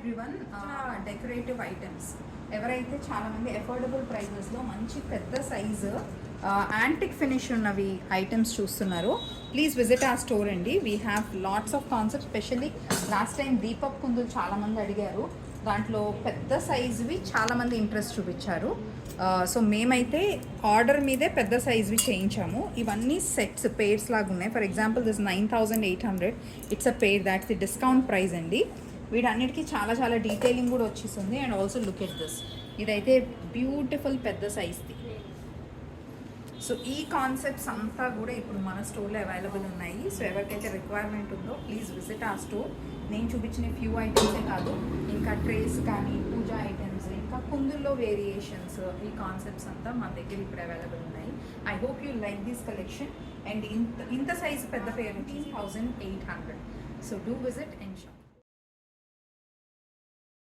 Everyone. Decorative items ఎవరైతే చాలామంది affordable ప్రైజెస్లో మంచి పెద్ద సైజు యాంటిక్ ఫినిష్ ఉన్నవి ఐటమ్స్ చూస్తున్నారు, ప్లీజ్ విజిట్ ఆ స్టోర్ అండి. We have lots of concept. Specially last time దీపక్ కుందులు చాలామంది అడిగారు, దాంట్లో పెద్ద సైజువి చాలామంది ఇంట్రెస్ట్ చూపించారు. సో మేమైతే ఆర్డర్ మీదే పెద్ద సైజువి చేయించాము. ఇవన్నీ సెట్స్ పేర్స్ లాగా ఉన్నాయి. For example this 9800, it's a pair, that's the discount price అండి. వీటన్నిటికీ చాలా చాలా డీటెయిలింగ్ కూడా వచ్చేస్తుంది. And also look at this, ఇదైతే బ్యూటిఫుల్ పెద్ద సైజ్ది. సో ఈ కాన్సెప్ట్స్ అంతా కూడా ఇప్పుడు మన స్టోర్లో అవైలబుల్ ఉన్నాయి. సో ఎవరికైతే రిక్వైర్మెంట్ ఉందో ప్లీజ్ విజిట్ ఆ స్టోర్. నేను చూపించిన ఫ్యూ ఐటమ్సే కాదు, ఇంకా ట్రేస్ కానీ పూజా ఐటమ్స్, ఇంకా కుందుల్లో వేరియేషన్స్, ఈ కాన్సెప్ట్స్ అంతా మన దగ్గర ఇప్పుడు అవైలబుల్ ఉన్నాయి. I hope you like this collection. And ఇంత సైజ్ పెద్ద పేరు 1800. So do visit and shop.